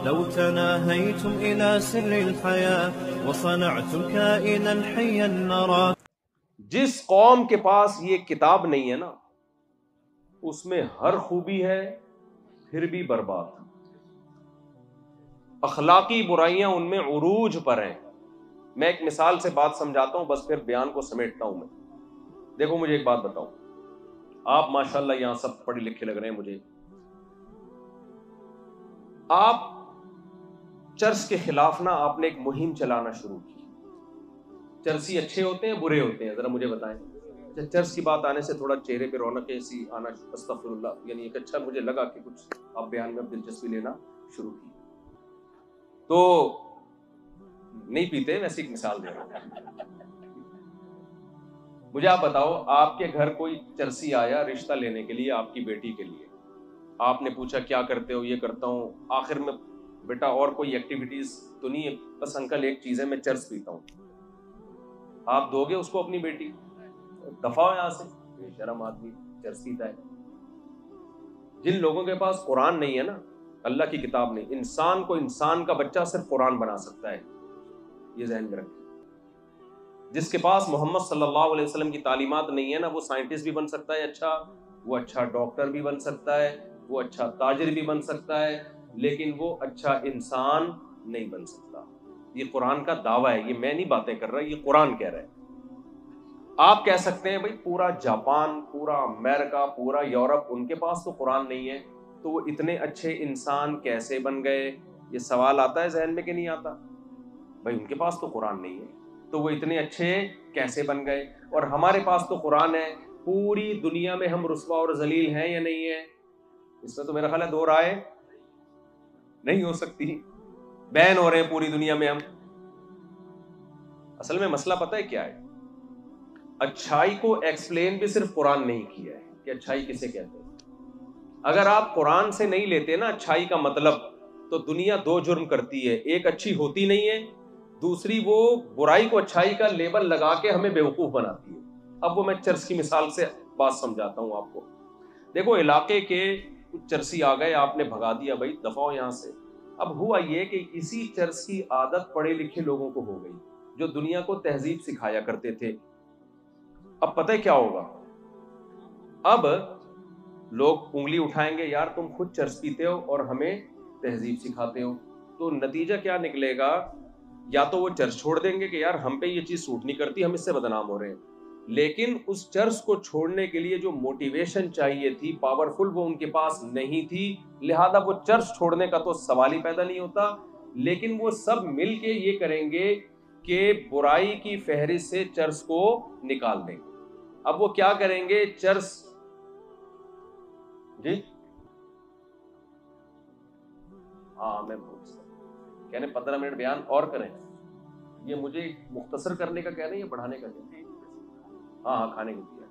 لو تناهيتم إلى سر الحياة وصنعتم كائنا حيا نرى. جس قوم کے پاس یہ کتاب نہیں ہے نا، اس میں ہر خوبی ہے پھر بھی برباد. اخلاقی برائیاں ان میں عروج پر ہیں. میں ایک مثال سے بات سمجھاتا ہوں، بس پھر بیان کو سمیٹتا ہوں میں. دیکھو مجھے ایک بات بتاؤ، آپ ماشاءاللہ یہاں سب پڑھے لکھے لگ رہے ہیں مجھے. آپ چرس کے خلاف نا آپ نے ایک مہم چلانا شروع کی. چرسی اچھے ہوتے ہیں برے ہوتے ہیں؟ ذرا مجھے بتائیں. چرس کی بات آنے سے تھوڑا چہرے پہ رونق ایسی آنا، استغفر اللہ، یعنی ایک اچھا مجھے لگا کہ کچھ آپ بیان میں دلچسپی لینا شروع کی. تو نہیں پیتے، ویسے ایک مثال دے رہا ہوں. مجھے آپ بتاؤ، آپ کے گھر کوئی چرسی آیا رشتہ لینے کے لیے آپ کی بیٹی کے لیے. آپ نے پوچھا کیا کرتے ہو؟ یہ کرتا ہوں. آخر میں بیٹا اور کوئی ایکٹیویٹیز تو نہیں ہے؟ بس انکل ایک چیز ہے، میں چرس پیتا ہوں. آپ دو گے اس کو اپنی بیٹی؟ دفاع ہو یہاں سے، بے شرم آدمی چرس پیتا ہے. جن لوگوں کے پاس قرآن نہیں ہے نا، اللہ کی کتاب نہیں، انسان کو انسان کا بچہ صرف قرآن بنا سکتا ہے، یہ ذہن میں رکھیں. جس کے پاس محمد صلی اللہ علیہ وسلم کی تعلیمات نہیں ہے نا، وہ سائنٹسٹ بھی بن سکتا ہے اچھا، وہ اچھا ڈاکٹر بھی بن سکتا ہے، وہ اچھا تاجر بھی بن سکتا ہے، لیکن وہ اچھا انسان نہیں بن سکتا. یہ قرآن کا دعویٰ ہے، یہ میں نہیں باتیں کر رہا، یہ قرآن کہہ رہا ہے. آپ کہہ سکتے ہیں بھائی پورا جاپان، پورا امریکہ، پورا یورپ، ان کے پاس تو قرآن نہیں ہے، تو وہ اتنے اچھے انسان کیسے بن گئے؟ یہ سوال آتا ہے ذہن میں کہ نہیں آتا؟ بھائی ان کے پاس تو قرآن نہیں ہے تو وہ اتنے اچھے کیسے بن گئے؟ اور ہمارے پاس تو قرآن ہے. پوری دنیا میں ہم رسوا اور ذلیل ہیں یا نہیں ہے؟ اس میں تو میرا خیال ہے دو رائے نہیں ہو سکتی. بین ہو رہے ہیں پوری دنیا میں ہم. اصل میں مسئلہ پتہ ہے کیا ہے؟ اچھائی کو ایکسپلین بھی صرف قرآن نہیں کیا ہے کہ اچھائی کسے کہتے ہیں. اگر آپ قرآن سے نہیں لیتے نا اچھائی کا مطلب، تو دنیا دو جرم کرتی ہے. ایک اچھی ہوتی نہیں ہے، دوسری وہ برائی کو اچھائی کا لیبل لگا کے ہمیں بیوقوف بناتی ہے. اب وہ میں چرس کی مثال سے بات سمجھاتا ہوں آپ کو. دیکھو علاقے کے کچھ چرسی آ گئے، آپ نے بھگا دیا، بھائی دفعہ ہو یہاں سے. اب ہوا یہ کہ اسی چرس کی عادت پڑھے لکھے لوگوں کو ہو گئی جو دنیا کو تہذیب سکھایا کرتے تھے. اب پتہ ہے کیا ہوگا؟ اب لوگ انگلی اٹھائیں گے، یار تم خود چرس پیتے ہو اور ہمیں تہذیب سکھاتے ہو. تو نتیجہ کیا نکلے گا؟ یا تو وہ چرس چھوڑ دیں گے کہ یار ہم پہ یہ چیز سوٹ نہیں کرتی، ہم اس سے بدنام ہو رہے ہیں. لیکن اس چرس کو چھوڑنے کے لیے جو موٹیویشن چاہیے تھی پاورفل، وہ ان کے پاس نہیں تھی. لہذا وہ چرس چھوڑنے کا تو سوال ہی پیدا نہیں ہوتا. لیکن وہ سب مل کے یہ کریں گے کہ برائی کی فہرست سے چرس کو نکال دیں گے. اب وہ کیا کریں گے؟ چرس جی ہاں میں کہنے 15 منٹ بیان اور کریں. یہ مجھے مختصر کرنے کا کہہ رہے ہیں یا بڑھانے کا کہہ رہے ہیں؟ ہاں کھانے کو دیا.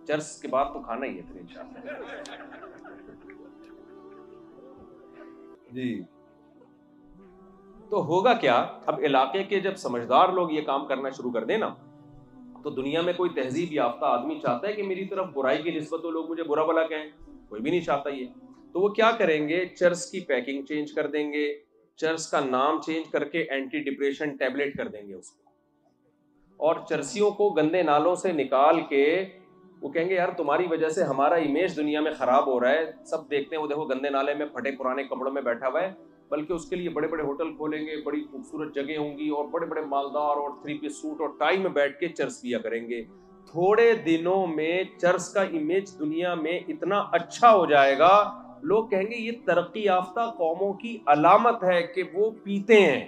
چرس کے بعد تو کھانا ہی ہے پھر انشاءاللہ. جی تو ہوگا کیا؟ اب علاقے کے جب سمجھدار لوگ یہ کام کرنا شروع کر دیں نا، تو دنیا میں کوئی تہذیب یافتہ آدمی چاہتا ہے کہ میری طرف برائی کی نسبت تو لوگ مجھے برا بھلا کہیں؟ کوئی بھی نہیں چاہتا یہ. تو وہ کیا کریں گے؟ چرس کی پیکنگ چینج کر دیں گے، چرس کا نام چینج کر کے اینٹی ڈپریشن ٹیبلٹ کر دیں گے اس کو. اور چرسیوں کو گندے نالوں سے نکال کے وہ کہیں گے یار تمہاری وجہ سے ہمارا امیج دنیا میں خراب ہو رہا ہے. سب دیکھتے ہیں وہ دیکھو گندے نالے میں پھٹے پرانے کپڑوں میں بیٹھا ہوا ہے. بلکہ اس کے لیے بڑے بڑے ہوٹل کھولیں گے، بڑی خوبصورت جگہ ہوں گی، اور بڑے بڑے مالدار اور 3 پیس سوٹ اور ٹائی میں بیٹھ کے چرس پیا کریں گے. تھوڑے دنوں میں چرس کا امیج دنیا میں اتنا اچھا ہو جائے گا، لوگ کہیں گے یہ ترقی یافتہ قوموں کی علامت ہے کہ وہ پیتے ہیں.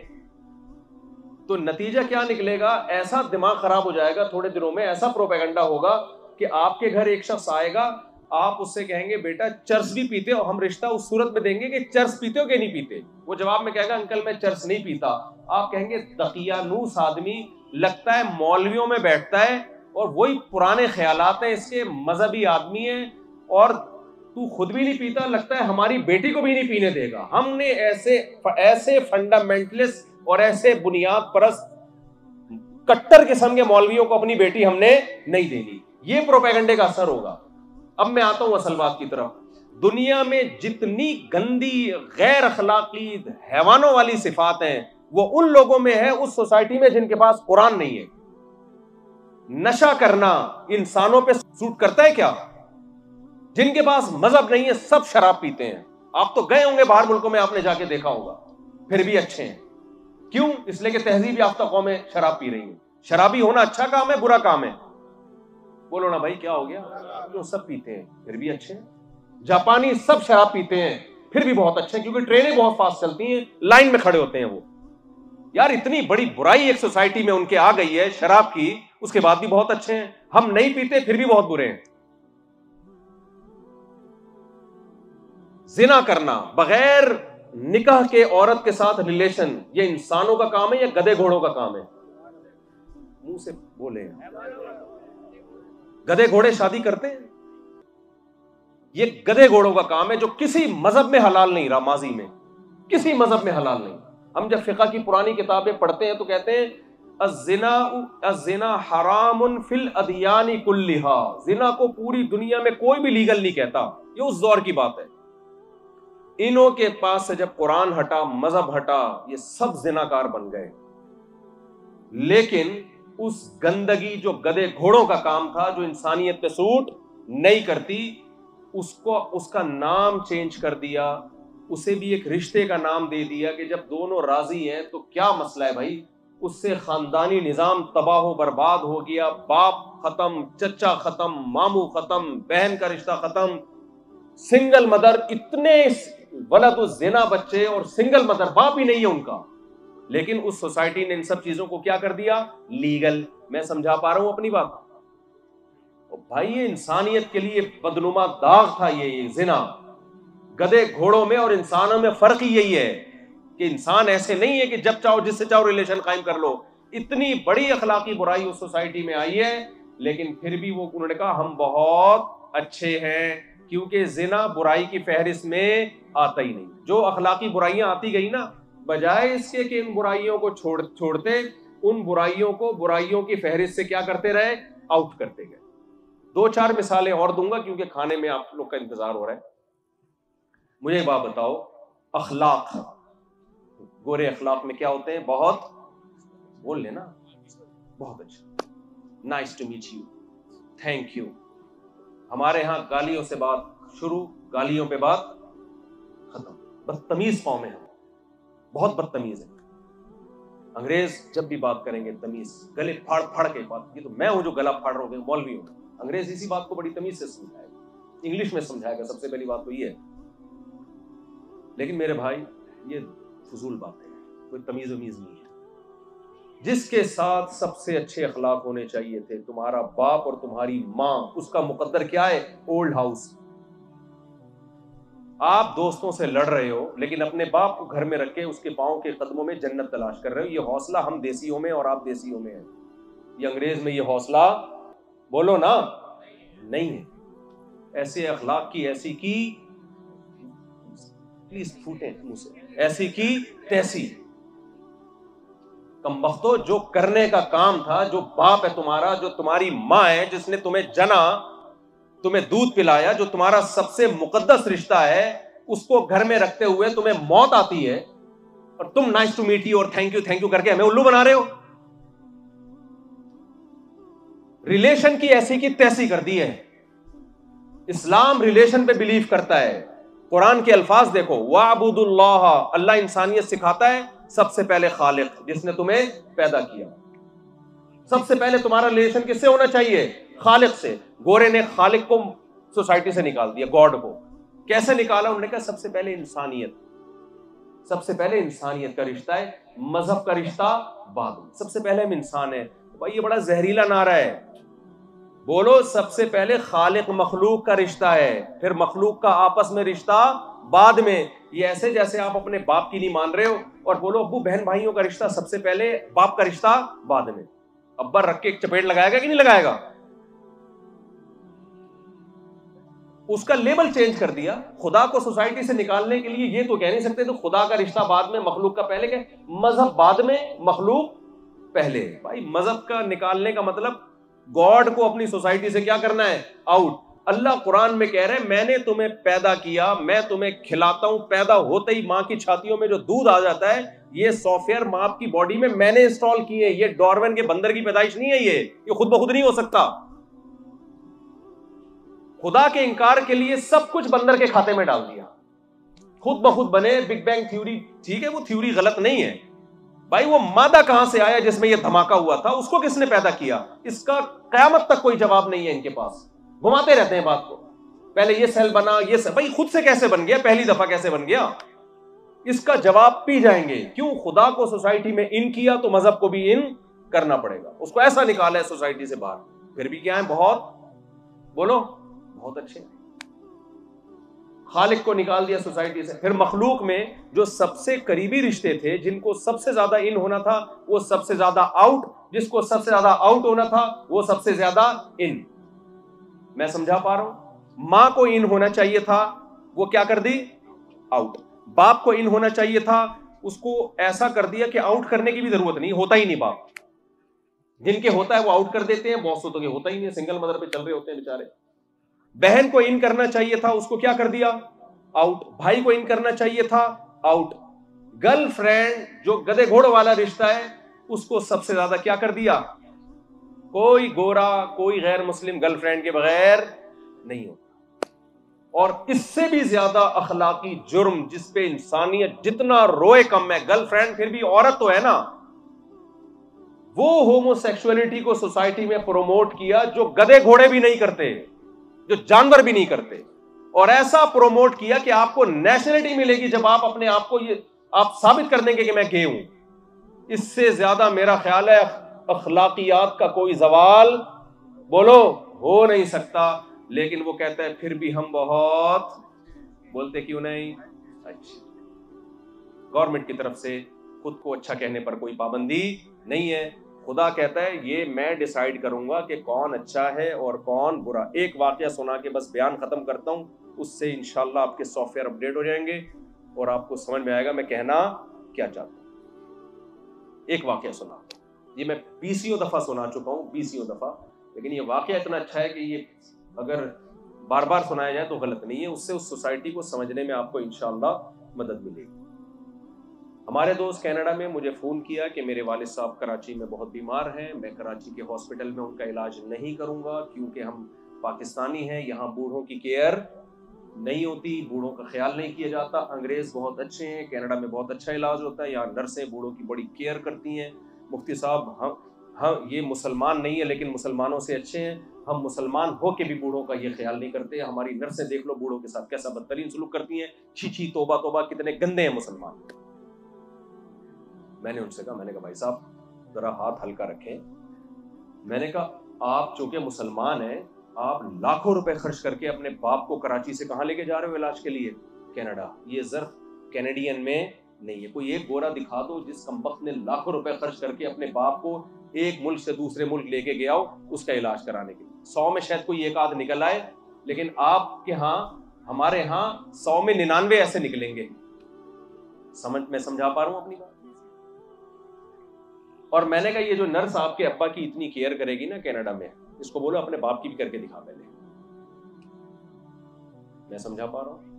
تو نتیجہ کیا نکلے گا؟ ایسا دماغ خراب ہو جائے گا تھوڑے دنوں میں، ایسا پروپیگنڈا ہوگا کہ آپ کے گھر ایک شخص آئے گا، آپ اس سے کہیں گے بیٹا چرس بھی پیتے ہو؟ ہم رشتہ اس صورت میں دیں گے کہ چرس پیتے ہو کہ نہیں پیتے. وہ جواب میں کہے گا انکل میں چرس نہیں پیتا. آپ کہیں گے دقیانوس آدمی، لگتا ہے مولویوں میں بیٹھتا ہے اور وہی پرانے خیالات ہیں اس کے، مذہبی آدمی ہے اور تو خود بھی نہیں پیتا، لگتا ہے ہماری بیٹی کو بھی نہیں پینے دے گا. ہم نے ایسے فنڈامنٹلسٹ اور ایسے بنیاد پرست کٹر قسم کے مولویوں کو اپنی بیٹی ہم نے نہیں دینی. یہ پروپیگنڈے کا اثر ہوگا. اب میں آتا ہوں اصل بات کی طرف. دنیا میں جتنی گندی غیر اخلاقی حیوانوں والی صفات ہیں وہ ان لوگوں میں ہے اس سوسائٹی میں جن کے پاس قرآن نہیں ہے. نشہ کرنا انسانوں پہ سوٹ کرتا ہے کیا؟ جن کے پاس مذہب نہیں ہے سب شراب پیتے ہیں. آپ تو گئے ہوں گے باہر ملکوں میں, آپ نے جا کے دیکھا ہوگا, پھر بھی اچھے ہیں. کیوں؟ اس لیے کہ تہذیب یافتہ قومیں شراب پی رہی ہیں. شرابی ہونا اچھا کام ہے برا کام ہے؟ بولو نا بھائی کیا ہو گیا؟ جو سب پیتے ہیں پھر بھی اچھے ہیں. جاپانی سب شراب پیتے ہیں پھر بھی بہت اچھے ہیں, کیونکہ ٹرینیں بہت فاسٹ چلتی ہیں, لائن میں کھڑے ہوتے ہیں وہ. یار اتنی بڑی برائی ایک سوسائٹی میں ان کے آ گئی ہے شراب کی, اس کے بعد بھی بہت اچھے ہیں. ہم نہیں پیتے پھر بھی بہت برے ہیں. زنا کرنا بغیر نکاح کے عورت کے ساتھ ریلیشن, یہ انسانوں کا کام ہے یا گدے گھوڑوں کا کام ہے؟ منہ سے بولے. گدے گھوڑے شادی کرتے ہیں؟ یہ گدے گھوڑوں کا کام ہے جو کسی مذہب میں حلال نہیں رہا. ماضی میں کسی مذہب میں حلال نہیں. ہم جب فقہ کی پرانی کتابیں پڑھتے ہیں تو کہتے ہیں الزنا حرام فی الادیان کلھا. زنا کو پوری دنیا میں کوئی بھی لیگل نہیں کہتا. یہ اس دور کی بات ہے. انہوں کے پاس سے جب قرآن ہٹا, مذہب ہٹا, یہ سب زناکار بن گئے. لیکن اس گندگی جو گدے گھوڑوں کا کام تھا, جو انسانیت پہ سوٹ نہیں کرتی, اس کا نام چینج کر دیا. اسے بھی ایک رشتے کا نام دے دیا کہ جب دونوں راضی ہیں تو کیا مسئلہ ہے بھائی. اس سے خاندانی نظام تباہ و برباد ہو گیا. باپ ختم, چچا ختم, ماموں ختم, بہن کا رشتہ ختم, سنگل مدر, اتنے ولد الزنا بچے, اور سنگل مدر باپ ہی نہیں ہے ان کا. لیکن اس سوسائٹی نے ان سب چیزوں کو کیا کر دیا؟ لیگل. میں سمجھا پا رہا ہوں اپنی بات بھائی؟ یہ انسانیت کے لیے بدنما داغ تھا یہ زنا. گدے گھوڑوں میں اور انسانوں میں فرق ہی یہی ہے کہ انسان ایسے نہیں ہے کہ جب چاہو جس سے چاہو ریلیشن قائم کر لو. اتنی بڑی اخلاقی برائی اس سوسائٹی میں آئی ہے, لیکن پھر بھی وہ انہوں نے کہا ہم بہت اچھے ہیں, کیونکہ زنا برائی کی فہرست میں آتا ہی نہیں. جو اخلاقی برائیاں آتی گئی نا, بجائے اس کے کہ ان برائیوں کو چھوڑتے, ان برائیوں کو برائیوں کی فہرست سے کیا کرتے رہے؟ آؤٹ کرتے گئے. 2-4 مثالیں اور دوں گا کیونکہ کھانے میں آپ لوگ کا انتظار ہو رہا ہے. مجھے ایک بات بتاؤ, اخلاق, گورے اخلاق میں کیا ہوتے ہیں؟ بہت, بول لینا, بہت اچھا, nice to meet you, thank you. ہمارے ہاں گالیوں سے بات شروع, گالیوں پہ بات ختم. بدتمیز قوم ہے, بہت بدتمیز ہے. انگریز جب بھی بات کریں گے تمیز, گلے پھاڑ پھاڑ کے بات. یہ تو میں ہوں جو گلا پھاڑ رہا ہوں, مولوی ہوں. انگریز اسی بات کو بڑی تمیز سے سمجھائے گا, انگلش میں سمجھائے گا. سب سے پہلی بات تو یہ ہے. لیکن میرے بھائی یہ فضول بات ہے, کوئی تمیز ومیز نہیں ہے. جس کے ساتھ سب سے اچھے اخلاق ہونے چاہیے تھے, تمہارا باپ اور تمہاری ماں, اس کا مقدر کیا ہے؟ Old house. آپ دوستوں سے لڑ رہے ہو لیکن اپنے باپ کو گھر میں رکھ کے اس کے پاؤں کے قدموں میں جنت تلاش کر رہے ہو. یہ حوصلہ ہم دیسیوں میں اور آپ دیسیوں میں ہے. یہ انگریز میں یہ حوصلہ, بولو نا, نہیں ہے. ایسے اخلاق کی ایسی کی, پلیز پھوٹیں منہ سے, ایسی کی تیسی. کم بختو, جو کرنے کا کام تھا, جو باپ ہے تمہارا, جو تمہاری ماں ہے جس نے تمہیں جنا, تمہیں دودھ پلایا, جو تمہارا سب سے مقدس رشتہ ہے, اس کو گھر میں رکھتے ہوئے تمہیں موت آتی ہے اور تم نائس ٹو میٹ یو اور تھینک یو کر کے ہمیں الو بنا رہے ہو. ریلیشن کی ایسی کی تیسی کر دی ہے. اسلام ریلیشن پہ بلیو کرتا ہے. قرآن کے الفاظ دیکھو, وَاعْبُدُوا اللَّهَ, اللہ انسانیت سکھاتا ہے. سب سے پہلے خالق, جس نے تمہیں پیدا کیا. سب سے پہلے تمہارا ریلیشن کس سے ہونا چاہیے؟ خالق سے. گورے نے خالق کو سوسائٹی سے نکال دیا, گاڈ کو. کیسے نکالا؟ انہوں نے کہا سب سے پہلے انسانیت, سب سے پہلے انسانیت کا رشتہ ہے, مذہب کا رشتہ بعد میں. سب سے پہلے ہم انسان ہیں. بھائی یہ بڑا زہریلا نعرہ ہے, بولو. سب سے پہلے خالق مخلوق کا رشتہ ہے, پھر مخلوق کا آپس میں رشتہ بعد میں. یہ ایسے جیسے آپ اپنے باپ کی نہیں مان رہے ہو اور بولو ابو بہن بھائیوں کا رشتہ سب سے پہلے, باپ کا رشتہ بعد میں. ابا رکھ کے ایک چپیٹ لگائے گا کہ نہیں لگائے گا؟ اس کا لیبل چینج کر دیا. خدا کو سوسائٹی سے نکالنے کے لیے یہ تو کہہ نہیں سکتے تو خدا کا رشتہ بعد میں, مخلوق کا پہلے. کہ مذہب بعد میں, مخلوق پہلے. بھائی مذہب کا نکالنے کا مطلب گاڈ کو اپنی سوسائٹی سے کیا کرنا ہے؟ آؤٹ. اللہ قرآن میں کہہ رہے ہیں میں نے تمہیں پیدا کیا, میں تمہیں کھلاتا ہوں, پیدا ہوتے ہی ماں کی چھاتیوں میں جو دودھ آ جاتا ہے یہ سافٹ ویئر ماں کی باڈی میں نے انسٹال کیے. یہ ڈارون کے بندر کی پیدائش نہیں ہے, یہ خود بخود نہیں ہو سکتا. خدا کے انکار کے لیے سب کچھ بندر کے کھاتے میں ڈال دیا, خود بخود بنے. بگ بینگ تھیوری ٹھیک ہے, وہ تھیوری غلط نہیں ہے بھائی. وہ مادہ کہاں سے آیا جس میں یہ دھماکہ ہوا تھا, اس کو کس نے پیدا کیا, اس کا قیامت تک کوئی جواب نہیں ہے ان کے پاس. گھماتے رہتے ہیں بات کو, پہلے یہ سیل بنا, یہ سیل بھائی خود سے کیسے بن گیا, پہلی دفعہ کیسے بن گیا, اس کا جواب پی جائیں گے. کیوں؟ خدا کو سوسائٹی میں ان کیا تو مذہب کو بھی ان کرنا پڑے گا. اس کو ایسا نکالا ہے سوسائٹی سے باہر, پھر بھی کیا ہے, بہت بولو بہت اچھے. خالق کو نکال دیا سوسائٹی سے. پھر مخلوق میں جو سب سے قریبی رشتے تھے, جن کو سب سے زیادہ ان ہونا تھا, وہ سب سے زیادہ آؤٹ. جس کو سب سے زیادہ آؤٹ ہونا تھا, وہ سب سے زیادہ ان. میں سمجھا پا رہا ہوں؟ ماں کو ان ہونا چاہیے تھا, وہ کیا کر دی, آؤٹ. باپ کو ان ہونا چاہیے تھا, اس کو ایسا کر دیا کہ آؤٹ کرنے کی بھی ضرورت نہیں, ہوتا ہی نہیں باپ. جن کے ہوتا ہے وہ آؤٹ کر دیتے ہیں, بہت سو تو کے ہوتا ہی نہیں, سنگل مدر پہ چل رہے ہوتے ہیں بیچارے. بہن کو ان کرنا چاہیے تھا, اس کو کیا کر دیا, آؤٹ. بھائی کو ان کرنا چاہیے تھا, آؤٹ. گرل فرینڈ جو گدے گھوڑ والا رشتہ ہے, اس کو سب سے زیادہ کیا کر دیا, کوئی گورا کوئی غیر مسلم گرل فرینڈ کے بغیر نہیں ہوتا. اور اس سے بھی زیادہ اخلاقی جرم جس پہ انسانیت جتنا روئے کم ہے, گرل فرینڈ پھر بھی عورت تو ہے نا, وہ ہومو سیکسولیٹی کو سوسائٹی میں پروموٹ کیا جو گدے گھوڑے بھی نہیں کرتے, جو جانور بھی نہیں کرتے, اور ایسا پروموٹ کیا کہ آپ کو نیشنلٹی ملے گی جب آپ اپنے آپ کو یہ آپ ثابت کر دیں گے کہ میں گے ہوں. اس سے زیادہ میرا خیال ہے اخلاقیات کا کوئی زوال بولو ہو نہیں سکتا. لیکن وہ کہتا ہے پھر بھی ہم بہت بولتے کیوں نہیں. اچھا, گورنمنٹ کی طرف سے خود کو اچھا کہنے پر کوئی پابندی نہیں ہے. خدا کہتا ہے یہ میں ڈیسائیڈ کروں گا کہ کون اچھا ہے اور کون برا. ایک واقعہ سنا کے بس بیان ختم کرتا ہوں, اس سے انشاءاللہ آپ کے سافٹ ویئر اپڈیٹ ہو جائیں گے اور آپ کو سمجھ میں آئے گا میں کہنا کیا چاہتا ہوں. ایک واقعہ سنا, یہ میں 20 دفعہ سنا چکا ہوں, 20 دفعہ, لیکن یہ واقعہ اتنا اچھا ہے کہ یہ اگر بار بار سنایا جائے تو غلط نہیں ہے. اس سے اس سوسائٹی کو سمجھنے میں آپ کو انشاءاللہ مدد ملے گی. ہمارے دوست کینیڈا میں مجھے فون کیا کہ میرے والد صاحب کراچی میں بہت بیمار ہیں, میں کراچی کے ہاسپٹل میں ان کا علاج نہیں کروں گا کیونکہ ہم پاکستانی ہیں, یہاں بوڑھوں کی کیئر نہیں ہوتی, بوڑھوں کا خیال نہیں کیا جاتا. انگریز بہت اچھے ہیں, کینیڈا میں بہت اچھا علاج ہوتا ہے, یہاں نرسیں بوڑھوں کی بڑی کیئر کرتی ہیں. مفتی صاحب ہاں یہ مسلمان نہیں ہے لیکن مسلمانوں سے اچھے ہیں, ہم مسلمان ہو کے بھی بوڑھوں کا یہ خیال نہیں کرتے. ہماری نرسیں دیکھ لو بوڑھوں کے ساتھ کیسا بدترین سلوک کرتی ہیں, چھی چھی توبہ توبہ, کتنے گندے ہیں مسلمان. میں نے ان سے کہا, میں نے کہا بھائی صاحب ذرا ہاتھ ہلکا رکھیں. میں نے کہا آپ چونکہ مسلمان ہیں, آپ لاکھوں روپے خرچ کر کے اپنے باپ کو کراچی سے کہاں لے کے جا رہے ہو علاج کے لیے, کینیڈا. یہ ظرف کینیڈین میں نہیں ہے. کوئی ایک گورا دکھا دو جس کمبخت نے لاکھوں روپے خرچ کر کے اپنے باپ کو ایک ملک سے دوسرے ملک لے کے گیا ہو اس کا علاج کرانے کے لیے. 100 میں شاید کوئی ایک آدھ نکل آئے, لیکن آپ کے ہاں ہمارے ہاں 100 میں 99 ایسے نکلیں گے. میں سمجھا پا رہا ہوں اپنی بات. اور میں نے کہا یہ جو نرس آپ کے ابا کی اتنی کیئر کرے گی نا کینیڈا میں, اس کو بولو اپنے باپ کی بھی کر کے دکھا پہلے. میں سمجھا پا رہا ہوں.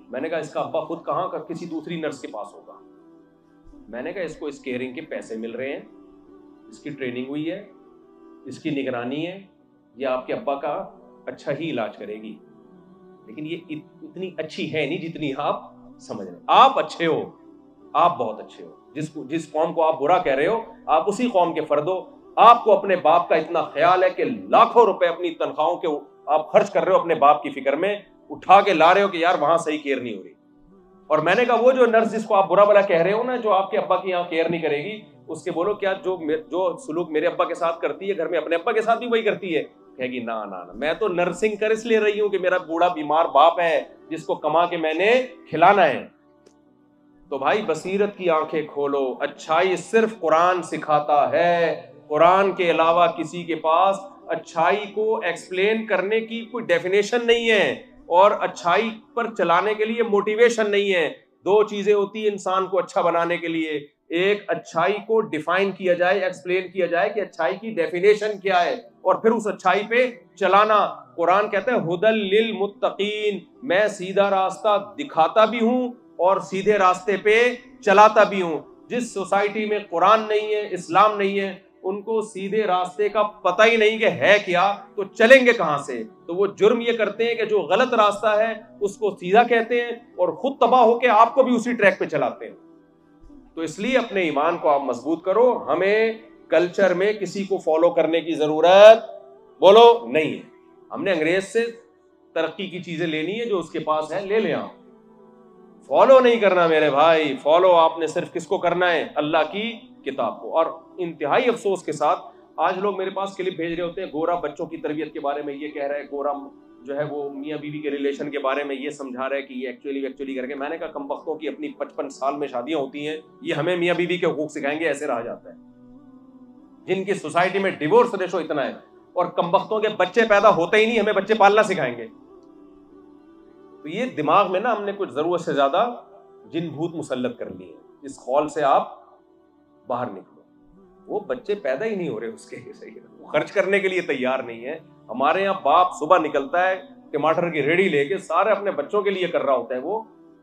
میں نے کہا اس کا ابا خود کہاں کا کسی دوسری نرس کے پاس ہوگا. میں نے کہا اس کو اس کیئرنگ کے پیسے مل رہے ہیں, اس کی ٹریننگ ہوئی ہے, اس کی نگرانی ہے, یہ آپ کے ابا کا اچھا ہی علاج کرے گی, لیکن یہ اتنی اچھی ہے نہیں جتنی آپ سمجھ رہے ہیں. آپ اچھے ہو, آپ بہت اچھے ہو. جس قوم کو آپ برا کہہ رہے ہو آپ اسی قوم کے فرد ہو. آپ کو اپنے باپ کا اتنا خیال ہے کہ لاکھوں روپے اپنی تنخواہوں کے آپ خرچ کر رہے ہو اپنے باپ کی فکر میں, اٹھا کے لا رہے ہو کہ یار وہاں صحیح کیئر نہیں ہو رہی. اور میں نے کہا وہ جو نرس جس کو آپ برا بلا کہہ رہے ہو نا, جو آپ کے ابا کی یہاں کیئر نہیں کرے گی, اس کے بولو کیا جو سلوک میرے ابا کے ساتھ کرتی ہے گھر میں اپنے ابا کے ساتھ بھی وہی کرتی ہے. کہے گی نا نا نا, میں تو نرسنگ کر اس لیے رہی ہوں کہ میرا بوڑھا بیمار باپ ہے جس کو کما کے میں نے کھلانا ہے. تو بھائی بصیرت کی آنکھیں کھولو, اچھائی صرف قرآن سکھاتا ہے. قرآن کے علاوہ کسی کے پاس اچھائی کو ایکسپلین کرنے کی کوئی ڈیفینیشن نہیں ہے, اور اچھائی پر چلانے کے لیے موٹیویشن نہیں ہے. دو چیزیں ہوتی ہیں انسان کو اچھا بنانے کے لیے. ایک اچھائی کو ڈیفائن کیا جائے, ایکسپلین کیا جائے کہ اچھائی کی ڈیفینیشن کیا ہے, اور پھر اس اچھائی پہ چلانا. قرآن کہتا ہے ہدی للمتقین, میں سیدھا راستہ دکھاتا بھی ہوں اور سیدھے راستے پہ چلاتا بھی ہوں. جس سوسائٹی میں قرآن نہیں ہے, اسلام نہیں ہے, ان کو سیدھے راستے کا پتہ ہی نہیں کہ ہے کیا, تو چلیں گے کہاں سے؟ تو وہ جرم یہ کرتے ہیں کہ جو غلط راستہ ہے اس کو سیدھا کہتے ہیں اور خود تباہ ہو کے آپ کو بھی اسی ٹریک پہ چلاتے ہیں. تو اس لیے اپنے ایمان کو آپ مضبوط کرو. ہمیں کلچر میں کسی کو فالو کرنے کی ضرورت بولو نہیں ہے. ہم نے انگریز سے ترقی کی چیزیں لینی ہے, جو اس کے پاس ہے لے لیں. آپ فالو نہیں کرنا میرے بھائی, فالو آپ نے صرف کس کو کرنا ہے؟ اللہ کی کتاب کو. اور انتہائی افسوس کے ساتھ آج لوگ میرے پاس کلپ بھیج رہے ہوتے ہیں, گورا بچوں کی تربیت کے بارے میں یہ کہہ رہا ہے, گورا جو ہے وہ میاں بیوی کے ریلیشن کے بارے میں یہ سمجھا رہا ہے کہ یہ ایکچولی کر کے. میں نے کہا کم بختوں کی اپنی 55 سال میں شادیاں ہوتی ہیں, یہ ہمیں میاں بیوی کے حقوق سکھائیں گے؟ ایسے رہا جاتا ہے. جن کی سوسائٹی میں ڈیورس ریشو اتنا ہے اور کم بختوں کے بچے پیدا ہوتے ہی نہیں, ہمیں بچے پالنا سکھائیں گے؟ تو یہ دماغ میں نا ہم نے کچھ ضرورت سے زیادہ جن بھوت مسلط کر لیے. اس خول سے آپ باہر نکلو. وہ بچے پیدا ہی نہیں ہو رہے اس کے, خرچ کرنے کے لیے تیار نہیں ہے. ہمارے یہاں باپ صبح نکلتا ہے ٹماٹر کی ریڑھی لے کے, سارے اپنے بچوں کے لیے کر رہا ہوتا ہے وہ.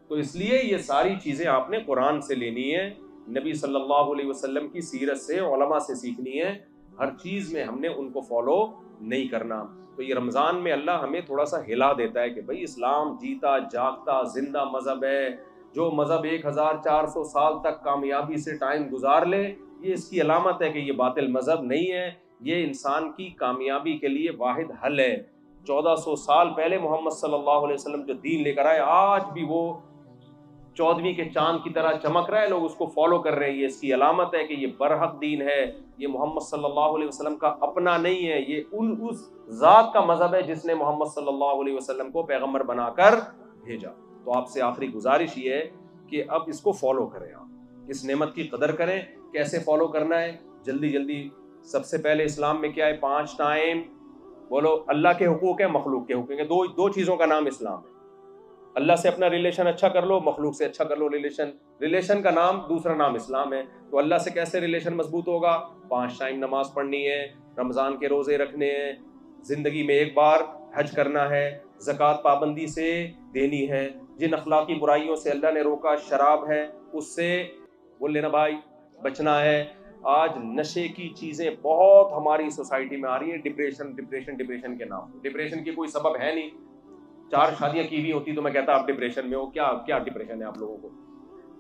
تو اس لیے یہ ساری چیزیں آپ نے قرآن سے لینی ہے, نبی صلی اللہ علیہ وسلم کی سیرت سے, علماء سے سیکھنی ہے. ہر چیز میں ہم نے ان کو فالو نہیں کرنا. تو یہ رمضان میں اللہ ہمیں تھوڑا سا ہلا دیتا ہے کہ بھئی اسلام جیتا جاگتا زندہ مذہب ہے. جو مذہب 1400 سال تک کامیابی سے ٹائم گزار لے, یہ اس کی علامت ہے کہ یہ باطل مذہب نہیں ہے. یہ انسان کی کامیابی کے لیے واحد حل ہے. 1400 سال پہلے محمد صلی اللہ علیہ وسلم جو دین لے کر آئے, آج بھی وہ 14ویں کے چاند کی طرح چمک رہا ہے, لوگ اس کو فالو کر رہے ہیں. یہ اس کی علامت ہے کہ یہ برحق دین ہے. یہ محمد صلی اللہ علیہ وسلم کا اپنا نہیں ہے, یہ اس ذات کا مذہب ہے جس نے محمد صلی اللہ علیہ وسلم کو پیغمبر بنا کر بھیجا. تو آپ سے آخری گزارش یہ ہے کہ اب اس کو فالو کریں, آپ اس نعمت کی قدر کریں. کیسے فالو کرنا ہے؟ جلدی. سب سے پہلے اسلام میں کیا ہے؟ 5 ٹائم بولو. اللہ کے حقوق ہیں, مخلوق کے حقوق ہیں. دو چیزوں کا نام اسلام ہے. اللہ سے اپنا ریلیشن اچھا کر لو, مخلوق سے اچھا کر لو ریلیشن کا نام, دوسرا نام اسلام ہے. تو اللہ سے کیسے ریلیشن مضبوط ہوگا؟ 5 ٹائم نماز پڑھنی ہے, رمضان کے روزے رکھنے ہیں, زندگی میں ایک بار حج کرنا ہے, زکوٰۃ پابندی سے دینی ہے. جن اخلاقی برائیوں سے اللہ نے روکا, شراب ہے اس سے بول لینا بھائی بچنا ہے. آج نشے کی چیزیں بہت ہماری سوسائٹی میں آ رہی ہیں, ڈپریشن کے نام. ڈپریشن کی کوئی سبب ہے نہیں. 4 شادیاں کی ہوئی ہوتی تو میں کہتا آپ ڈپریشن میں ہو. کیا ڈپریشن ہے آپ لوگوں کو؟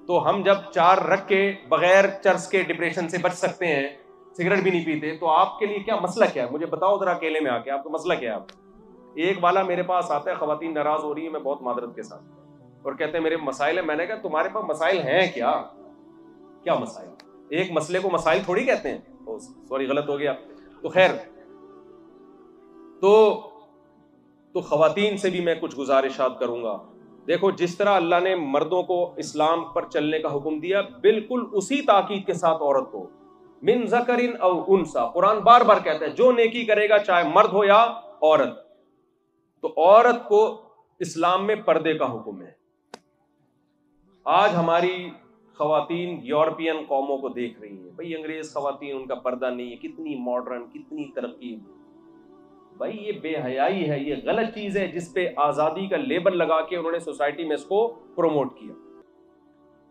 تو ہم جب 4 رکھ کے بغیر چرس کے ڈپریشن سے بچ سکتے ہیں, سگریٹ بھی نہیں پیتے, تو آپ کے لیے کیا مسئلہ کیا ہے؟ مجھے بتاؤ ذرا اکیلے میں آ کے آپ کا مسئلہ کیا ہے. آپ ایک والا میرے پاس آتا ہے, خواتین ناراض ہو رہی ہیں, میں بہت معذرت کے ساتھ, اور کہتے ہیں میرے مسائل ہیں. میں نے کہا تمہارے پاس مسائل ہیں کیا مسائل؟ ایک مسئلے کو مسائل تھوڑی کہتے ہیں. سوری غلط ہو گیا. تو خیر, تو خواتین سے بھی میں کچھ گزارشات کروں گا. دیکھو جس طرح اللہ نے مردوں کو اسلام پر چلنے کا حکم دیا, بالکل اسی تاکید کے ساتھ عورت کو من ذکر او انثی, قرآن بار بار کہتا ہے جو نیکی کرے گا چاہے مرد ہو یا عورت. تو عورت کو اسلام میں پردے کا حکم ہے. آج ہماری خواتین یورپین قوموں کو دیکھ رہی ہیں, بھئی انگریز خواتین ان کا پردہ نہیں ہے, کتنی ماڈرن, کتنی ترقی. بھائی یہ بے حیائی ہے, یہ غلط چیز ہے جس پہ آزادی کا لیبل لگا کے انہوں نے سوسائٹی میں اس کو پروموٹ کیا.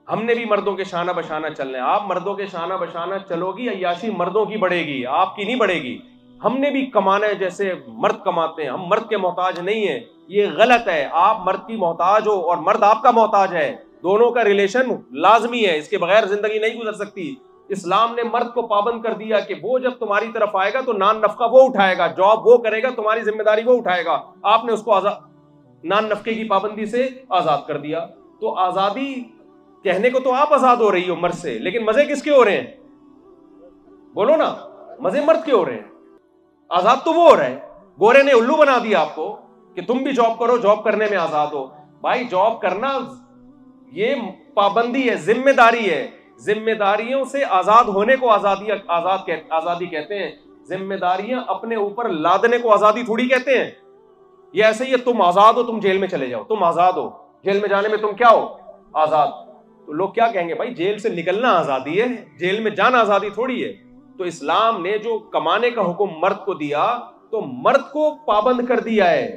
ہم نے بھی مردوں کے شانہ بشانہ چلنا ہے. آپ مردوں کے شانہ بشانہ چلو گی, عیاشی مردوں کی بڑھے گی, آپ کی نہیں بڑھے گی. ہم نے بھی کمانا ہے جیسے مرد کماتے ہیں, ہم مرد کے محتاج نہیں ہیں. یہ غلط ہے. آپ مرد کی محتاج ہو اور مرد آپ کا محتاج ہے, دونوں کا ریلیشن لازمی ہے, اس کے بغیر زندگی نہیں گزر سکتی. اسلام نے مرد کو پابند کر دیا کہ وہ جب تمہاری طرف آئے گا تو نان نفقہ وہ اٹھائے گا, جاب وہ کرے گا, تمہاری ذمہ داری وہ اٹھائے گا. آپ نے اس کو نان نفقے کی پابندی سے آزاد کر دیا. تو آزادی کہنے کو تو آپ آزاد ہو رہی ہو مرد سے, لیکن مزے کس کے ہو رہے ہیں؟ بولو نا, مزے مرد کے ہو رہے ہیں. آزاد تو وہ ہو رہا ہے. گورے نے الو بنا دیا آپ کو کہ تم بھی جاب کرو, جاب کرنے میں آزاد ہو. بھائی جاب کرنا یہ پابندی ہے, ذمہ داری ہے. ذمہ داریوں سے آزاد ہونے کو آزادی کہتے ہیں. ذمہ داریاں اپنے اوپر لادنے کو آزادی تھوڑی کہتے ہیں. یہ ایسے ہی ہے, تم آزاد ہو, تم جیل میں چلے جاؤ, تم آزاد ہو, جیل میں جانے میں تم کیا ہو؟ آزاد. تو لوگ کیا کہیں گے؟ بھائی جیل سے نکلنا آزادی ہے, جیل میں جانا آزادی تھوڑی ہے. تو اسلام نے جو کمانے کا حکم مرد کو دیا تو مرد کو پابند کر دیا ہے,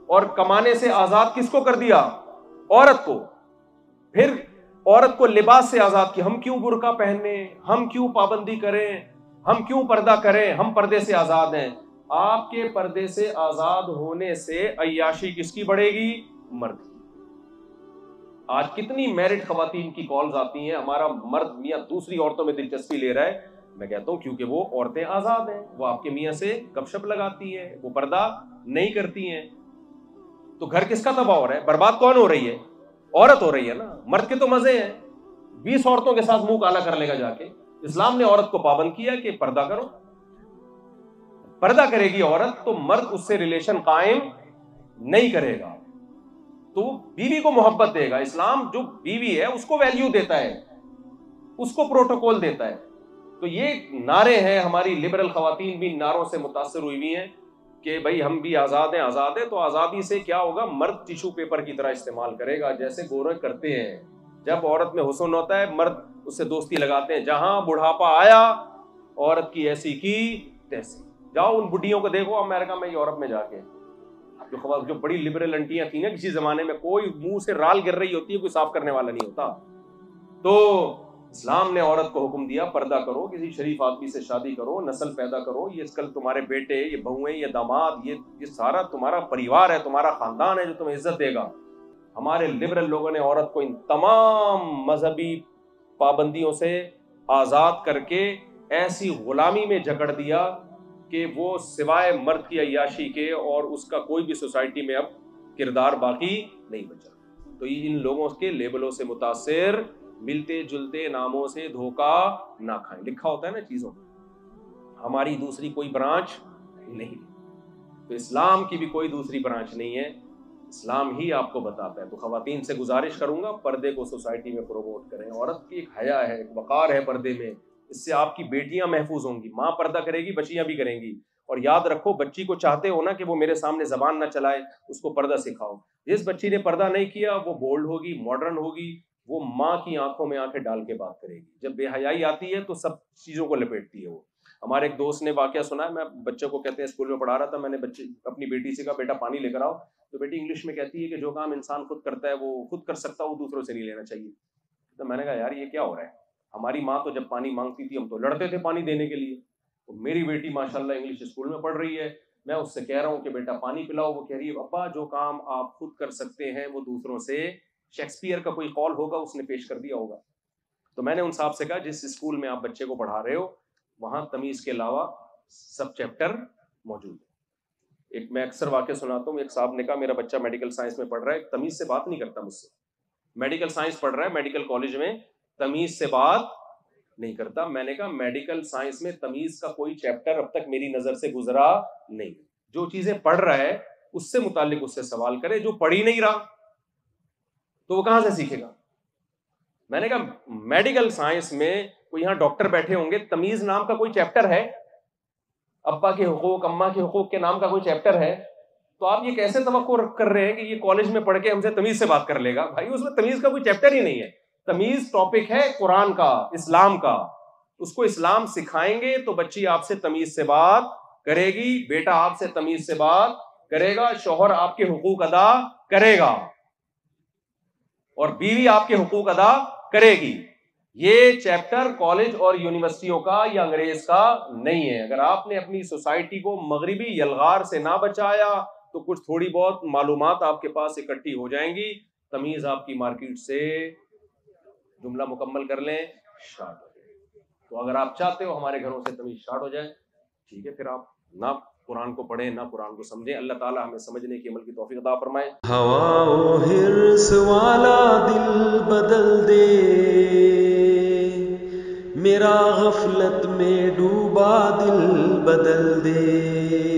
اور کمانے سے آزاد کس کو کر دیا؟ عورت کو. پھر عورت کو لباس سے آزاد کیا. ہم کیوں برقع پہننے, ہم کیوں پابندی کریں, ہم کیوں پردہ کریں؟ ہم پردے سے آزاد ہیں. آپ کے پردے سے آزاد ہونے سے عیاشی کس کی بڑھے گی؟ مرد کی. آج کتنی میرڈ خواتین کی کالز آتی ہیں, ہمارا مرد میاں دوسری عورتوں میں دلچسپی لے رہا ہے. میں کہتا ہوں کیونکہ وہ عورتیں آزاد ہیں, وہ آپ کے میاں سے گپ شپ لگاتی ہیں, وہ پردہ نہیں کرتی ہیں. تو گھر کس کا تباہ ہو رہا ہے؟ برباد کون ہو رہی ہے؟ عورت ہو رہی ہے نا. مرد کے تو مزے ہیں, 20 عورتوں کے ساتھ منہ کالا کر لے گا جا کے. اسلام نے عورت کو پابند کیا کہ پردہ کرو. پردہ کرے گی عورت تو مرد اس سے ریلیشن قائم نہیں کرے گا, تو بیوی کو محبت دے گا. اسلام جو بیوی ہے اس کو ویلیو دیتا ہے, اس کو پروٹوکول دیتا ہے. تو یہ نعرے ہیں, ہماری لبرل خواتین بھی نعروں سے متاثر ہوئی ہوئی ہیں کہ بھائی ہم بھی آزاد ہیں. آزاد ہے تو آزادی سے کیا ہوگا؟ مرد ٹیشو پیپر کی طرح استعمال کرے گا جیسے گورے کرتے ہیں. جب عورت میں حسن ہوتا ہے مرد اس سے دوستی لگاتے ہیں. جہاں بڑھاپا آیا عورت کی ایسی کی تیسی. جاؤ ان بڈھیوں کو دیکھو امریکہ میں, یورپ میں جا کے, جو بڑی لبرل انٹیاں تھیں نا کسی زمانے میں, کوئی منہ سے رال گر رہی ہوتی ہے, کوئی صاف کرنے والا نہیں ہوتا. تو اسلام نے عورت کو حکم دیا پردہ کرو, کسی شریف آدمی سے شادی کرو, نسل پیدا کرو. یہ کل تمہارے بیٹے, یہ بہویں, یہ داماد, یہ سارا تمہارا پریوار ہے, تمہارا خاندان ہے جو تمہیں عزت دے گا. ہمارے لبرل لوگوں نے عورت کو ان تمام مذہبی پابندیوں سے آزاد کر کے ایسی غلامی میں جکڑ دیا کہ وہ سوائے مرد کی عیاشی کے اور اس کا کوئی بھی سوسائٹی میں اب کردار باقی نہیں بچا. تو ان لوگوں کے لیبلوں سے متاثر, ملتے جلتے ناموں سے دھوکہ نہ کھائیں. لکھا ہوتا ہے نا چیزوں, ہماری دوسری کوئی برانچ نہیں. تو اسلام کی بھی کوئی دوسری برانچ نہیں ہے, اسلام ہی آپ کو بتاتا ہے. تو خواتین سے گزارش کروں گا پردے کو سوسائٹی میں پروموٹ کریں. عورت کی ایک حیا ہے, ایک وقار ہے پردے میں, اس سے آپ کی بیٹیاں محفوظ ہوں گی. ماں پردہ کرے گی, بچیاں بھی کریں گی. اور یاد رکھو, بچی کو چاہتے ہو نا کہ وہ میرے سامنے زبان نہ چلائے, اس کو پردہ سکھاؤ. جس بچی نے پردہ نہیں کیا وہ بولڈ ہوگی, ماڈرن ہوگی, وہ ماں کی آنکھوں میں آنکھیں ڈال کے بات کرے گی. جب بے حیائی آتی ہے تو سب چیزوں کو لپیٹتی ہے وہ. ہمارے ایک دوست نے واقعہ سنا ہے, میں بچوں کو کہتے ہیں اسکول میں پڑھا رہا تھا, میں نے اپنی بیٹی سے کہا بیٹا پانی لے کر آؤ. تو بیٹی انگلش میں کہتی ہے کہ جو کام انسان خود کرتا ہے وہ خود کر سکتا, وہ دوسروں سے نہیں لینا چاہیے. تو میں نے کہا یار یہ کیا ہو رہا ہے؟ ہماری ماں تو جب پانی مانگتی تھی ہم تو لڑتے تھے پانی دینے کے لیے. تو میری بیٹی ماشاءاللہ انگلش اسکول میں پڑھ رہی ہے, میں اس سے کہہ رہا ہوں کہ بیٹا پانی پلاؤ, وہ کہہ رہی ہے ابا جو کام آپ خود کر سکتے ہیں وہ دوسروں سے, شیکسپیئر کا کوئی قول ہوگا اس نے پیش کر دیا ہوگا. تو میں نے ان صاحب سے کہا جس اسکول میں آپ بچے کو پڑھا رہے ہو وہاں تمیز کے علاوہ سب چیپٹر موجود ہے. ایک میں اکثر واقعہ سناتا ہوں, ایک صاحب نے کہا میرا بچہ میڈیکل سائنس میں پڑھ رہا ہے, تمیز سے بات نہیں کرتا مجھ سے. میڈیکل سائنس پڑھ رہا ہے, میڈیکل کالج میں, تمیز سے بات نہیں کرتا. میں نے کہا میڈیکل سائنس میں تمیز کا کوئی چیپٹر اب تک میری نظر سے گزرا نہیں. جو چیزیں پڑھ رہا ہے اس سے متعلق اس سے سوال کرے, جو پڑھ ہی نہیں رہا تو وہ کہاں سے سیکھے گا. میں نے کہا میڈیکل سائنس میں کوئی یہاں ڈاکٹر بیٹھے ہوں گے, تمیز نام کا کوئی چیپٹر ہے؟ ابا کے حقوق, اماں کے حقوق کے نام کا کوئی چیپٹر ہے؟ تو آپ یہ کیسے توقع کر رہے ہیں کہ یہ کالج میں پڑھ کے ہم سے تمیز سے بات کر لے گا؟ بھائی اس میں تمیز کا کوئی چیپٹر ہی نہیں ہے. تمیز ٹاپک ہے قرآن کا, اسلام کا. اس کو اسلام سکھائیں گے تو بچی آپ سے تمیز سے بات کرے گی, بیٹا آپ سے تمیز سے بات کرے گا, شوہر آپ کے حقوق ادا کرے گا اور بیوی آپ کے حقوق ادا کرے گی. یہ چیپٹر کالج اور یونیورسٹیوں کا یا انگریز کا نہیں ہے. اگر آپ نے اپنی سوسائٹی کو مغربی یلغار سے نہ بچایا تو کچھ تھوڑی بہت معلومات آپ کے پاس اکٹھی ہو جائیں گی. تمیز آپ کی مارکیٹ سے, جملہ مکمل کر لیں, شارٹ ہو جائے. تو اگر آپ چاہتے ہو ہمارے گھروں سے تمیز شارٹ ہو جائے, ٹھیک ہے, پھر آپ نہ قرآن کو پڑھیں نہ قرآن کو سمجھیں. اللہ تعالیٰ ہمیں سمجھنے کی عمل کی توفیق عطا فرمائے. ہوا و حرص والا دل بدل دے, میرا غفلت میں ڈوبا دل بدل دے.